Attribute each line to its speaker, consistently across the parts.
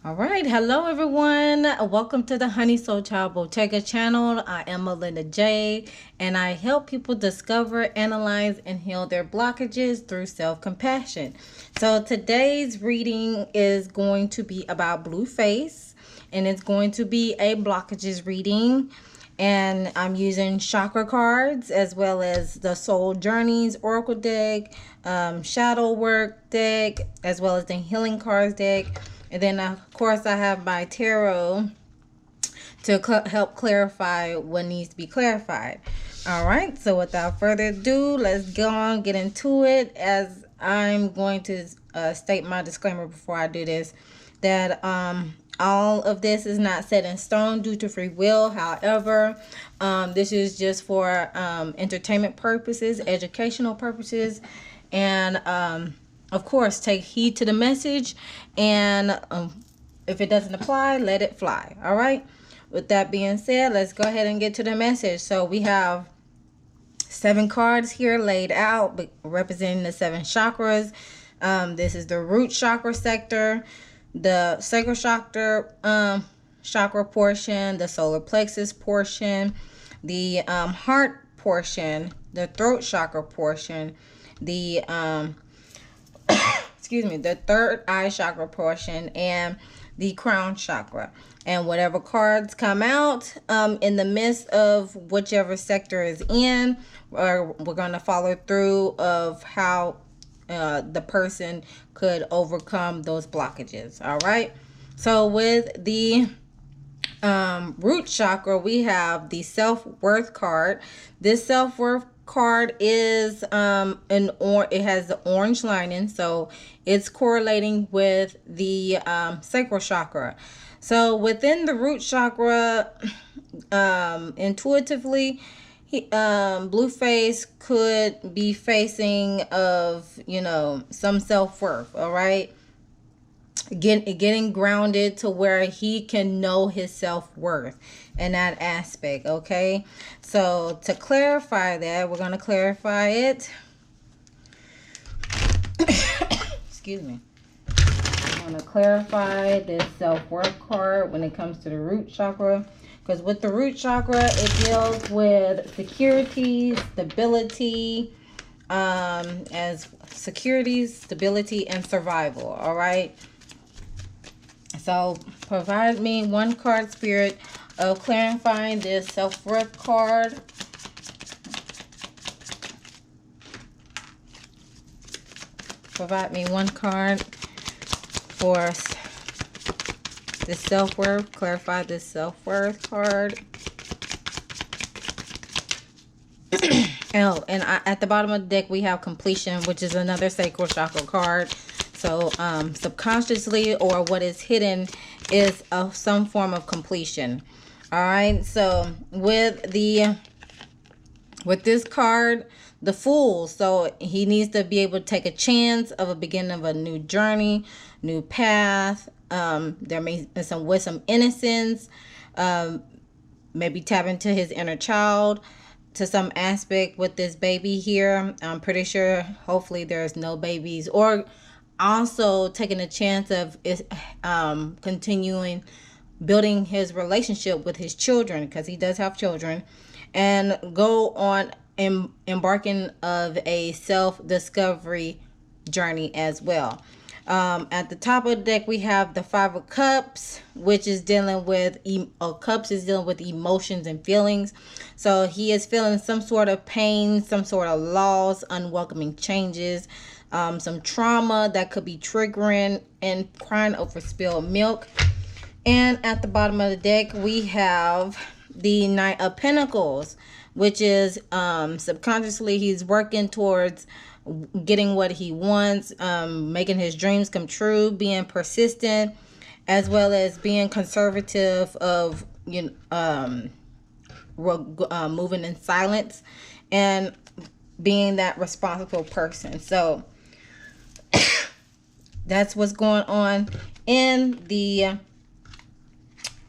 Speaker 1: All right, hello everyone. Welcome to the Honeysolchile Bottega channel. I am Melinda J, and I help people discover, analyze, and heal their blockages through self-compassion. So today's reading is going to be about Blueface, and it's going to be a blockages reading. And I'm using chakra cards as well as the Soul Journeys Oracle deck, Shadow Work deck, as well as the Healing Cards deck. And then, of course, I have my tarot to help clarify what needs to be clarified. All right, so without further ado, let's go on, get into it. As I'm going to state my disclaimer before I do this, that all of this is not set in stone due to free will. However, this is just for entertainment purposes, educational purposes, and of course, take heed to the message, and if it doesn't apply, let it fly. All right. With that being said, let's go ahead and get to the message. So we have 7 cards here laid out representing the 7 chakras. This is the root chakra sector, the sacral chakra portion, the solar plexus portion, the heart portion, the throat chakra portion, the the third eye chakra portion, and the crown chakra. And whatever cards come out in the midst of whichever sector is in, we're going to follow through of how the person could overcome those blockages. All right. So with the root chakra, we have the self-worth card. This self-worth card is it has the orange lining, so it's correlating with the sacral chakra. So within the root chakra, intuitively, Blueface could be facing of some self-worth. All right, getting grounded to where he can know his self-worth in that aspect. Okay, so to clarify that, we're going to clarify it. Excuse me. I'm going to clarify this self-worth card when it comes to the root chakra, because with the root chakra, it deals with security, stability, as security, stability, and survival. All right. So provide me one card, Spirit, of clarifying this self-worth card. Provide me one card for this self-worth. Clarify this self-worth card. Oh, and at the bottom of the deck, we have completion, which is another sacral chakra card. So subconsciously, or what is hidden, is some form of completion. All right. So with this card, the Fool. So he needs to be able to take a chance of a beginning of a new journey, new path. There may be some innocence. Maybe tap into his inner child to some aspect with this baby here. I'm pretty sure, hopefully, there's no babies, or also taking a chance of continuing building his relationship with his children, because he does have children, and go on embarking of a self-discovery journey as well. At the top of the deck, we have the 5 of Cups, which is dealing with Cups is dealing with emotions and feelings. So he is feeling some sort of pain, some sort of loss, unwelcoming changes, some trauma that could be triggering, and crying over spilled milk. And at the bottom of the deck, we have the Knight of Pentacles, which is subconsciously he's working towards getting what he wants, making his dreams come true, being persistent, as well as being conservative of moving in silence and being that responsible person. So that's what's going on in the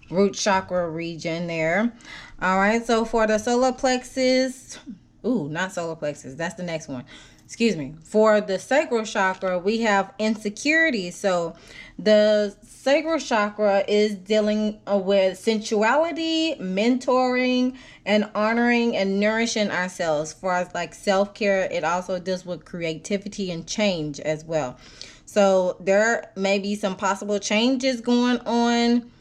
Speaker 1: root chakra region there. All right, so for the solar plexus, not solar plexus, that's the next one. Excuse me. For the sacral chakra, we have insecurity. So the sacral chakra is dealing with sensuality, mentoring, and honoring and nourishing ourselves. As far as like self-care, it also deals with creativity and change as well. So there may be some possible changes going on,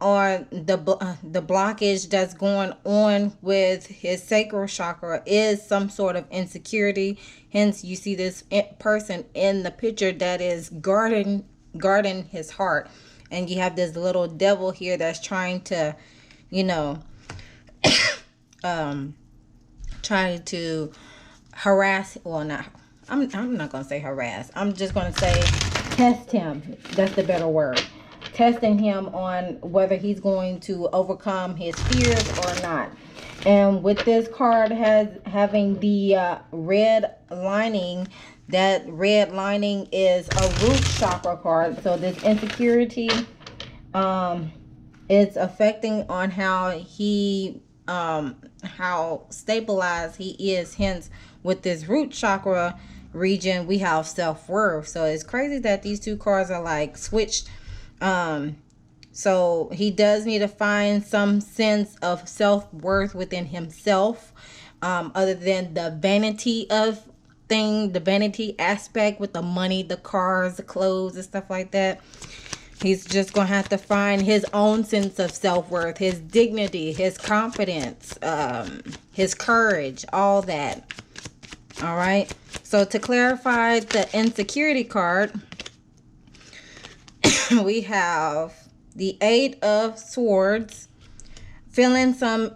Speaker 1: or the blockage that's going on with his sacral chakra is some sort of insecurity. Hence, you see this person in the picture that is guarding his heart, and you have this little devil here that's trying to, you know, trying to harass. Well, not. I'm not gonna say harass. I'm just gonna say test him. That's the better word. Testing him on whether he's going to overcome his fears or not. And with this card having the red lining, that red lining is a root chakra card. So this insecurity is affecting on how how stabilized he is. Hence, with this root chakra region, we have self-worth. So it's crazy that these two cards are like switched. So he does need to find some sense of self-worth within himself, other than the vanity of thing, the vanity aspect with the money, the cars, the clothes, and stuff like that. He's just gonna have to find his own sense of self-worth, his dignity, his confidence, his courage, all that. All right. So to clarify the insecurity card, we have the Eight of Swords, feeling some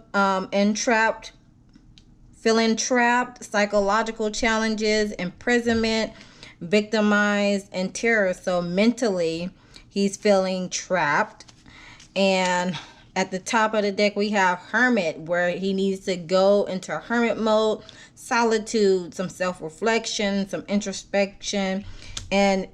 Speaker 1: feeling trapped, psychological challenges, imprisonment, victimized, and terror. So mentally, he's feeling trapped. And at the top of the deck, we have Hermit, where he needs to go into hermit mode, solitude, some self-reflection, some introspection, and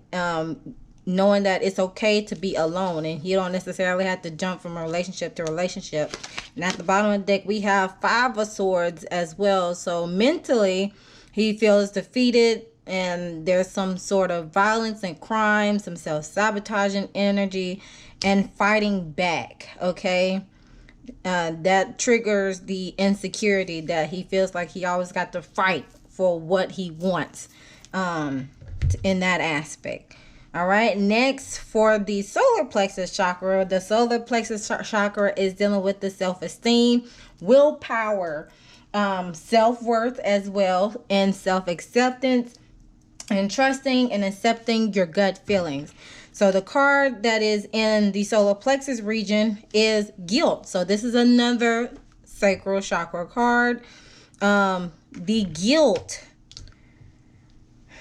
Speaker 1: knowing that it's okay to be alone, and you don't necessarily have to jump from relationship to relationship. And at the bottom of the deck, we have Five of Swords as well. So mentally, he feels defeated, and there's some sort of violence and crime, some self-sabotaging energy, and fighting back. Okay, that triggers the insecurity that he feels like he always got to fight for what he wants, in that aspect. All right, next for the solar plexus chakra. The solar plexus chakra is dealing with the self-esteem, willpower, self-worth as well, and self-acceptance, and trusting and accepting your gut feelings. So the card that is in the solar plexus region is guilt. So this is another sacral chakra card. The guilt,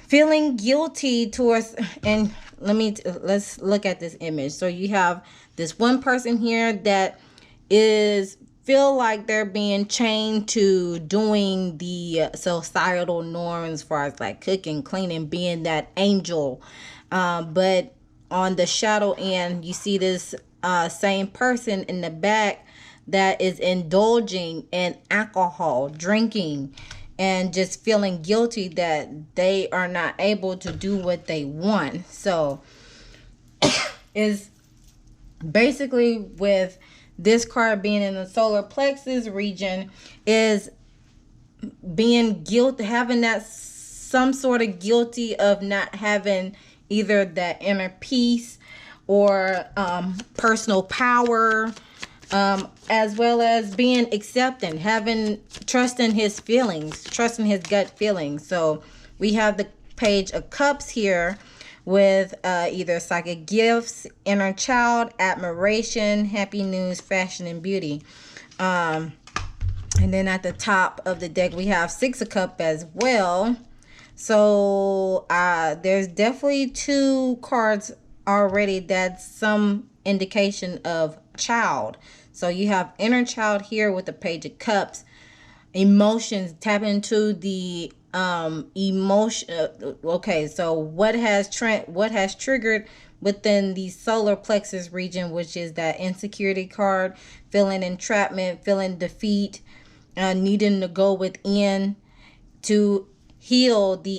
Speaker 1: feeling guilty towards, and let's look at this image. So you have this one person here that feel like they're being chained to doing the societal norms as far as like cooking, cleaning, being that angel. But on the shadow end, you see this same person in the back that is indulging in alcohol, drinking, and just feeling guilty that they are not able to do what they want. So is basically, with this card being in the solar plexus region, is being guilt, having that some sort of guilty of not having either that inner peace or personal power, as well as being accepting, trusting his feelings, trusting his gut feelings. So we have the Page of Cups here with either psychic gifts, inner child, admiration, happy news, fashion, and beauty. And then at the top of the deck, we have Six of Cups as well. So there's definitely two cards already that's some indication of child. So you have inner child here with the Page of Cups. Emotions, tap into the emotion. Okay, so what has triggered within the solar plexus region, which is that insecurity card, feeling entrapment, feeling defeat, needing to go within to heal the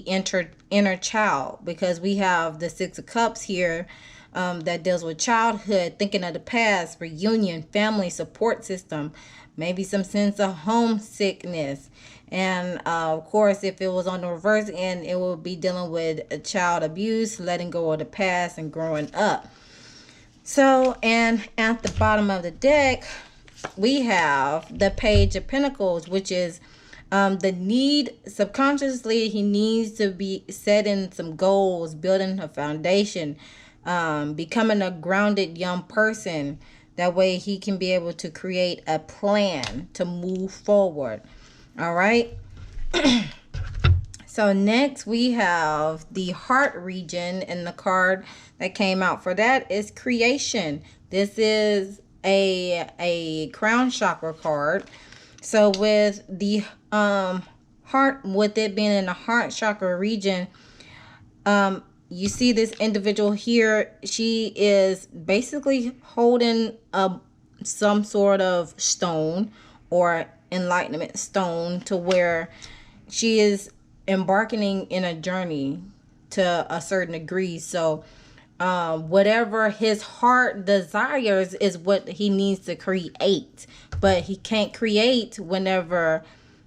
Speaker 1: inner child, because we have the Six of Cups here, that deals with childhood, thinking of the past, reunion, family support system, maybe some sense of homesickness. And of course, if it was on the reverse end, it will be dealing with child abuse, letting go of the past, and growing up. So, and at the bottom of the deck, we have the Page of Pentacles, which is the need. Subconsciously, he needs to be setting some goals, building a foundation, becoming a grounded young person. That way he can be able to create a plan to move forward. All right. So next we have the heart region, and the card that came out for that is creation. This is a crown chakra card. So with the heart, with it being in the heart chakra region, you see this individual here. She is basically holding some sort of stone or enlightenment stone, to where she is embarking in a journey to a certain degree. So whatever his heart desires is what he needs to create, but he can't create whenever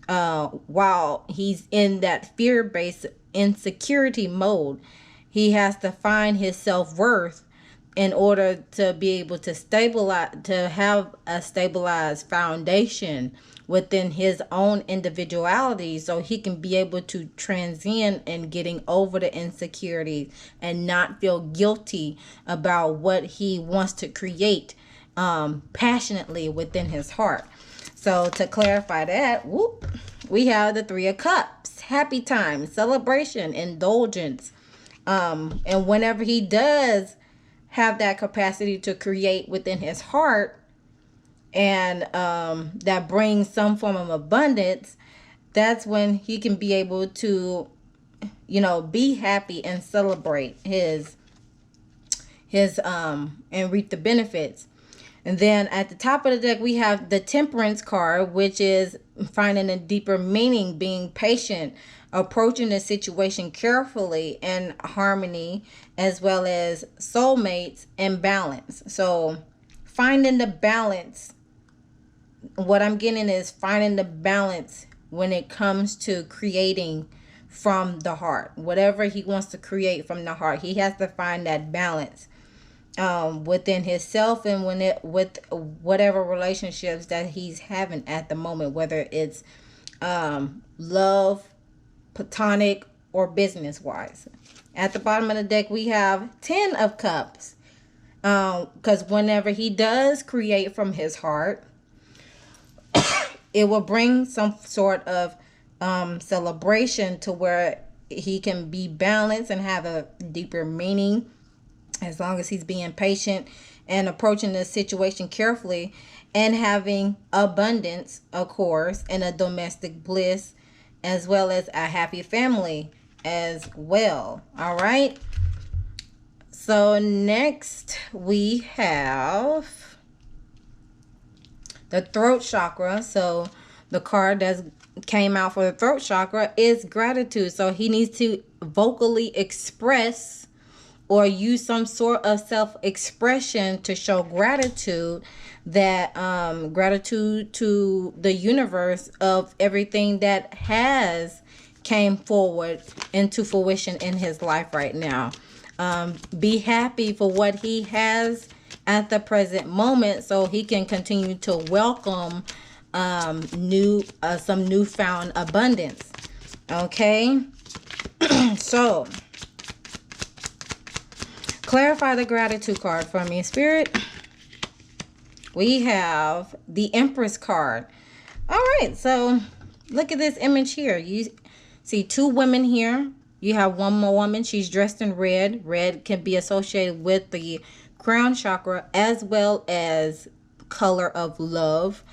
Speaker 1: while he's in that fear-based insecurity mode. He has to find his self-worth in order to be able to stabilize, to have a stabilized foundation within his own individuality, so he can be able to transcend and getting over the insecurities and not feel guilty about what he wants to create passionately within his heart. So to clarify that, we have the Three of Cups, happy time, celebration, indulgence. And whenever he does have that capacity to create within his heart, and that brings some form of abundance, that's when he can be able to, be happy and celebrate his and reap the benefits. And then at the top of the deck, we have the Temperance card, which is finding a deeper meaning, being patient, approaching the situation carefully and harmony, as well as soulmates and balance. So finding the balance, what I'm getting is finding the balance when it comes to creating from the heart. Whatever he wants to create from the heart, he has to find that balance within himself and with whatever relationships that he's having at the moment, whether it's love, platonic, or business wise. At the bottom of the deck, we have 10 of Cups, because whenever he does create from his heart, it will bring some sort of celebration, to where he can be balanced and have a deeper meaning, as long as he's being patient and approaching the situation carefully, and having abundance, of course, and a domestic bliss, as well as a happy family as well. All right. So next we have the throat chakra. So the card that came out for the throat chakra is gratitude. So he needs to vocally express or use some sort of self-expression to show gratitude, that gratitude to the universe of everything that has came forward into fruition in his life right now. Be happy for what he has at the present moment, so he can continue to welcome some newfound abundance. Okay. So clarify the gratitude card for me, Spirit. We have the Empress card. All right, so look at this image here. You see two women here. You have one more woman. She's dressed in red. Red can be associated with the crown chakra, as well as color of love.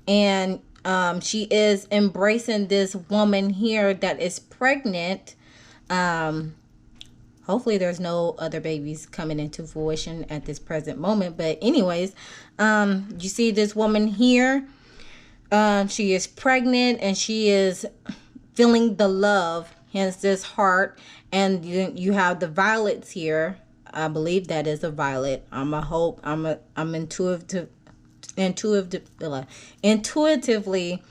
Speaker 1: And she is embracing this woman here that is pregnant. Hopefully there's no other babies coming into fruition at this present moment. But anyways, you see this woman here. She is pregnant and she is feeling the love, hence this heart. And you have the violets here, I believe that is a violet. I'm intuitively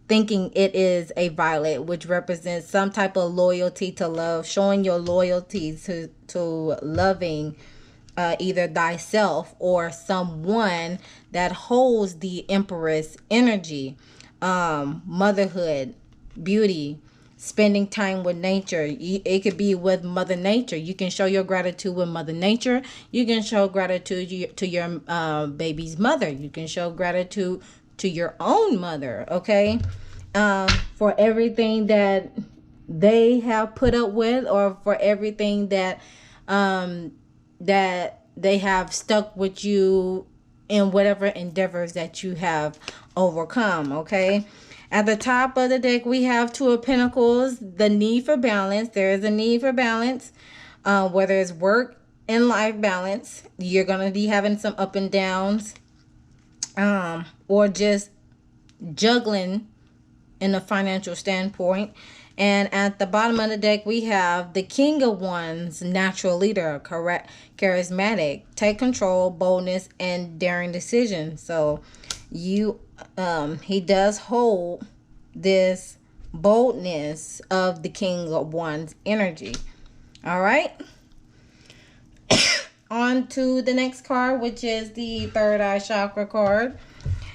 Speaker 1: thinking it is a violet, which represents some type of loyalty to love, showing your loyalty to loving either thyself or someone that holds the Empress energy, motherhood, beauty, spending time with nature. It could be with Mother Nature. You can show your gratitude with Mother Nature. You can show gratitude to your baby's mother. You can show gratitude to your own mother, okay? For everything that they have put up with, or for everything that that they have stuck with you in whatever endeavors that you have overcome, okay? At the top of the deck, we have Two of Pentacles, the need for balance. There is a need for balance, whether it's work and life balance. You're going to be having some up and downs, or just juggling in a financial standpoint. And at the bottom of the deck, we have the King of Wands, natural leader, correct, charismatic, take control, boldness, and daring decisions. So he does hold this boldness of the King of Wands energy. All right. On to the next card, which is the Third Eye Chakra card.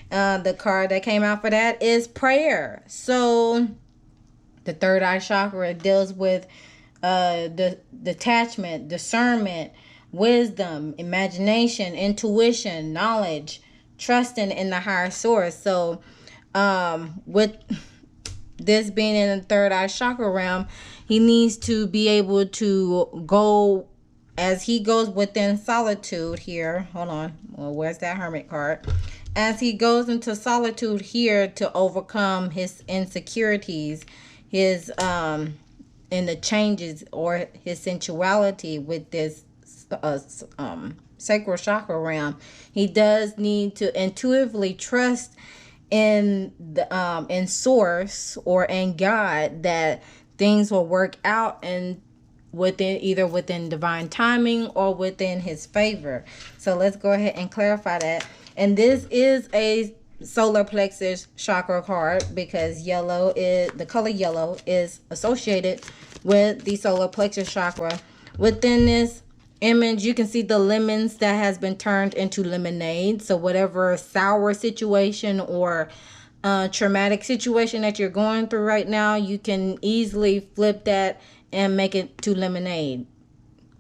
Speaker 1: The card that came out for that is prayer. So the Third Eye Chakra deals with the detachment, discernment, wisdom, imagination, intuition, knowledge, trusting in the higher source. So with this being in the Third Eye Chakra realm, he needs to be able to go, as he goes within solitude here. Hold on. Well, where's that Hermit card? As he goes into solitude here to overcome his insecurities, his in the changes, or his sensuality with this sacral chakra realm, he does need to intuitively trust in the in source or in God, that things will work out and within divine timing or within his favor. So let's go ahead and clarify that. And this is a solar plexus chakra card, because the color yellow is associated with the solar plexus chakra. Within this image, you can see the lemons that has been turned into lemonade. So whatever sour situation or traumatic situation that you're going through right now, you can easily flip that and make it to lemonade.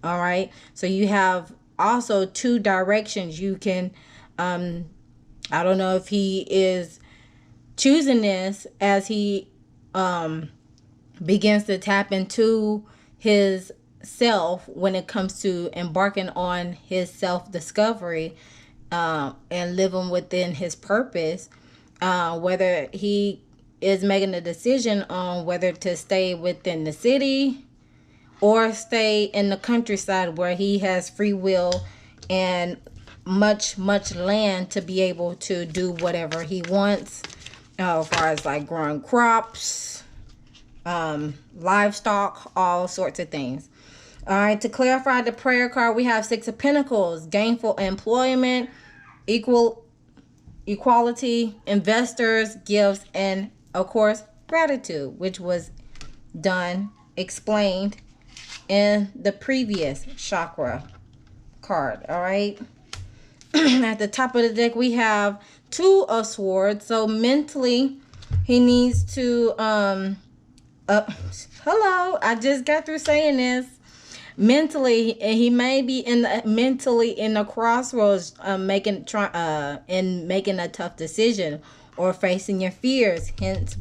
Speaker 1: All right. So you have also two directions. You can I don't know if he is choosing this as he begins to tap into his self when it comes to embarking on his self-discovery and living within his purpose, whether he is making a decision on whether to stay within the city or stay in the countryside, where he has free will and much land to be able to do whatever he wants, as far as like growing crops, livestock, all sorts of things. All right, to clarify the prayer card, we have Six of Pentacles, gainful employment, equality, investors, gifts, and of course gratitude, which was explained in the previous chakra card. All right. At the top of the deck, we have Two of Swords. So mentally, he needs to hello, I just got through saying this. Mentally, he may be mentally in the crossroads, making a tough decision or facing your fears. Hence,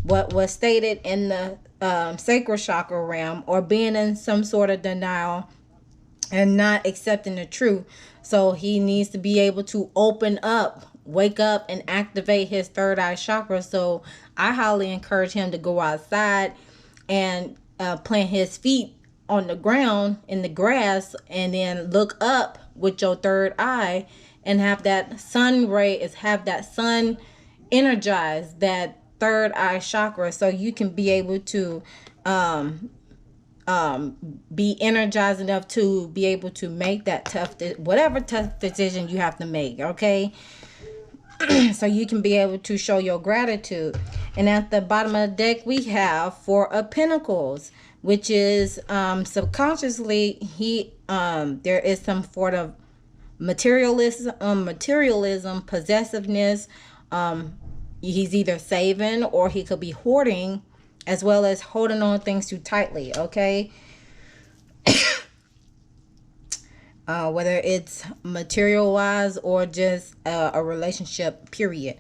Speaker 1: what was stated in the sacral chakra realm, or being in some sort of denial and not accepting the truth. So he needs to be able to open up, wake up, and activate his third eye chakra. So I highly encourage him to go outside and plant his feet on the ground in the grass, and then look up with your third eye and have that sun energize that third eye chakra, so you can be able to be energized enough to be able to make that whatever tough decision you have to make, okay? So you can be able to show your gratitude. And at the bottom of the deck, we have Four of Pentacles, which is subconsciously there is some sort of materialism, possessiveness. He's either saving or he could be hoarding, as well as holding on things too tightly, okay? Whether it's material wise or just a relationship, period.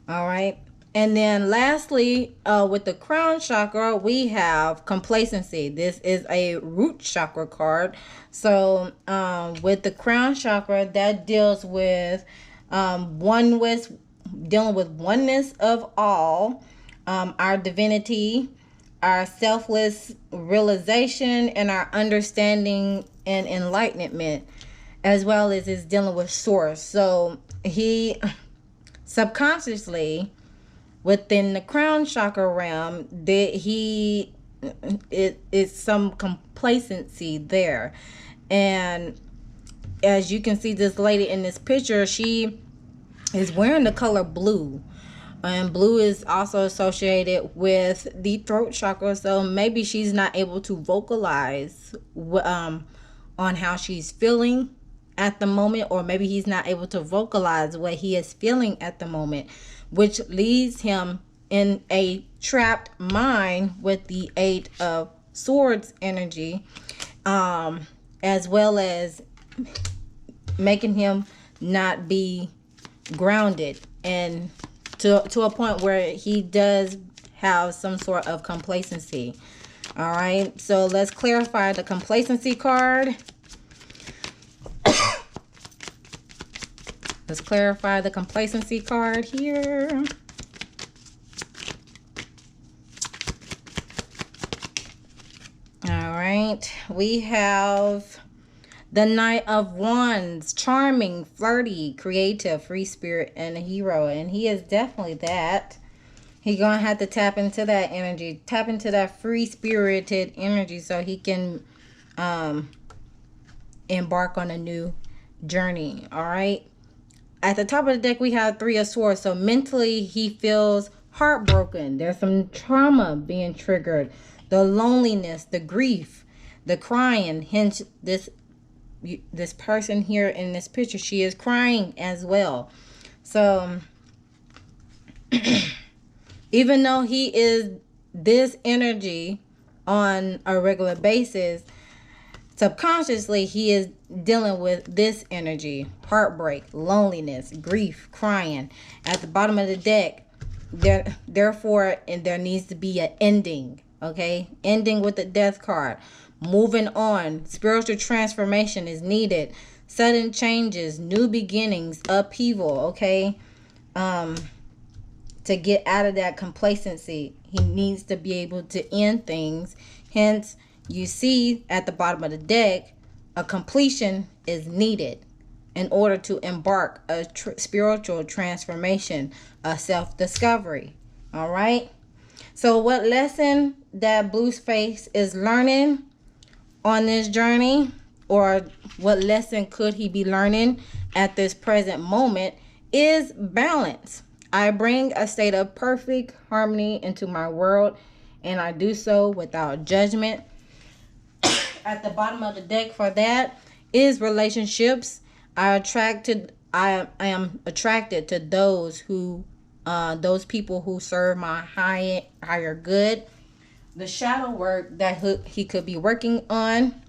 Speaker 1: All right. And then lastly, with the crown chakra, we have complacency. This is a root chakra card. So with the crown chakra, that deals with dealing with oneness of all, our divinity, our selfless realization, and our understanding and enlightenment, as well as is dealing with source. So he subconsciously within the crown chakra realm, it is some complacency there. And as you can see, this lady in this picture, she is wearing the color blue. And blue is also associated with the throat chakra. So maybe she's not able to vocalize on how she's feeling at the moment. Or maybe he's not able to vocalize what he is feeling at the moment, which leaves him in a trapped mind with the Eight of Swords energy, as well as making him not be grounded, and to a point where he does have some sort of complacency. All right, so let's clarify the complacency card. Let's clarify the complacency card here. All right, we have the Knight of Wands, charming, flirty, creative, free spirit, and a hero. And he is definitely that. He's going to have to tap into that energy. Tap into that free-spirited energy so he can embark on a new journey. All right. At the top of the deck, we have Three of Swords. So mentally, he feels heartbroken. There's some trauma being triggered. The loneliness, the grief, the crying. Hence, this person here in this picture, she is crying as well. So even though he is this energy on a regular basis, subconsciously he is dealing with this energy: heartbreak, loneliness, grief, crying. At the bottom of the deck, therefore there needs to be an ending. Okay, ending with the Death card. Moving on. Spiritual transformation is needed. Sudden changes, new beginnings, upheaval, okay? To get out of that complacency, he needs to be able to end things. Hence, you see at the bottom of the deck, a completion is needed in order to embark a spiritual transformation, a self-discovery. All right? So what lesson that Blueface is learning on this journey, or what lesson could he be learning at this present moment, is balance. I bring a state of perfect harmony into my world, and I do so without judgment. At the bottom of the deck for that is relationships. I am attracted to those people who serve my higher good. The shadow work that he could be working on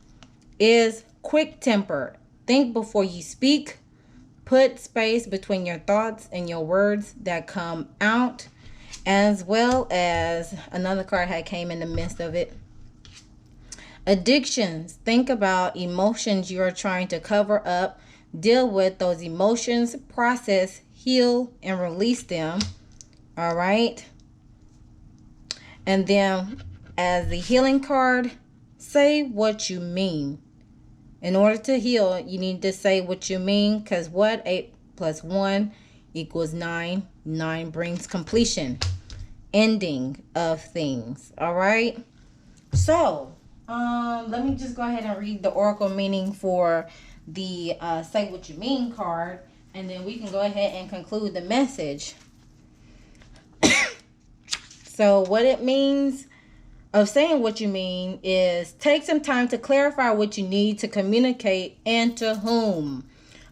Speaker 1: is quick temper. Think before you speak. Put space between your thoughts and your words that come out. As well as another card had came in the midst of it. Addictions. Think about emotions you are trying to cover up. Deal with those emotions. Process, heal, and release them. All right. And then as the healing card, say what you mean. In order to heal, you need to say what you mean, because 8 + 1 = 9. 9 brings completion, ending of things. All right. So, Let me just go ahead and read the oracle meaning for the say what you mean card, and then we can go ahead and conclude the message. So what it means of saying what you mean is take some time to clarify what you need to communicate and to whom.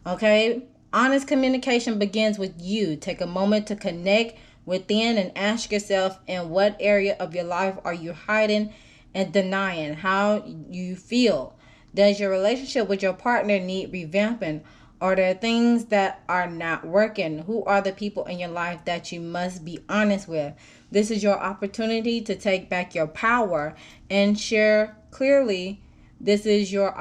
Speaker 1: Okay? Honest communication begins with you. Take a moment to connect within and ask yourself, in what area of your life are you hiding and denying how you feel? Does your relationship with your partner need revamping? Are there things that are not working? Who are the people in your life that you must be honest with? This is your opportunity to take back your power and share clearly. This is your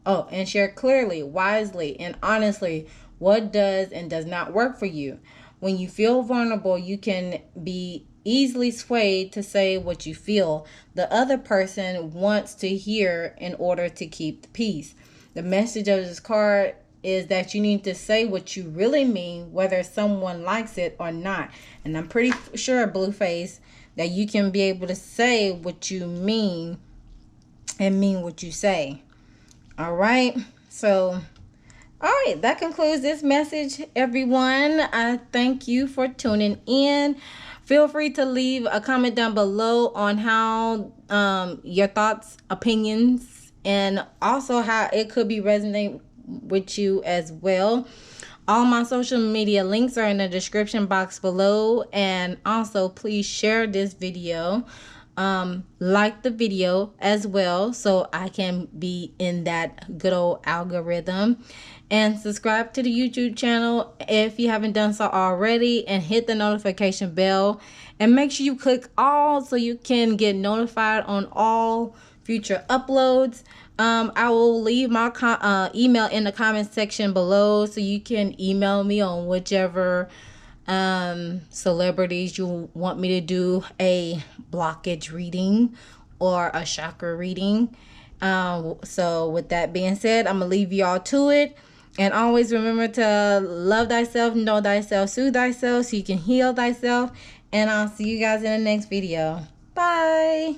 Speaker 1: and share clearly, wisely, and honestly what does and does not work for you. When you feel vulnerable, you can be easily swayed to say what you feel the other person wants to hear in order to keep the peace. The message of this card is that you need to say what you really mean, whether someone likes it or not. And I'm pretty sure, Blueface, that you can be able to say what you mean and mean what you say. All right. So, all right, that concludes this message, everyone. I thank you for tuning in. Feel free to leave a comment down below on how your thoughts, opinions, and also how it could be resonating with you as well. All my social media links are in the description box below, and also please share this video, like the video as well, so I can be in that good old algorithm, and subscribe to the YouTube channel if you haven't done so already, and hit the notification bell, and make sure you click all so you can get notified on all future uploads. I will leave my email in the comment section below, so you can email me on whichever celebrities you want me to do a blockage reading or a chakra reading. So with that being said, I'm gonna leave y'all to it, and always remember to love thyself, know thyself, soothe thyself, so you can heal thyself. And I'll see you guys in the next video. Bye.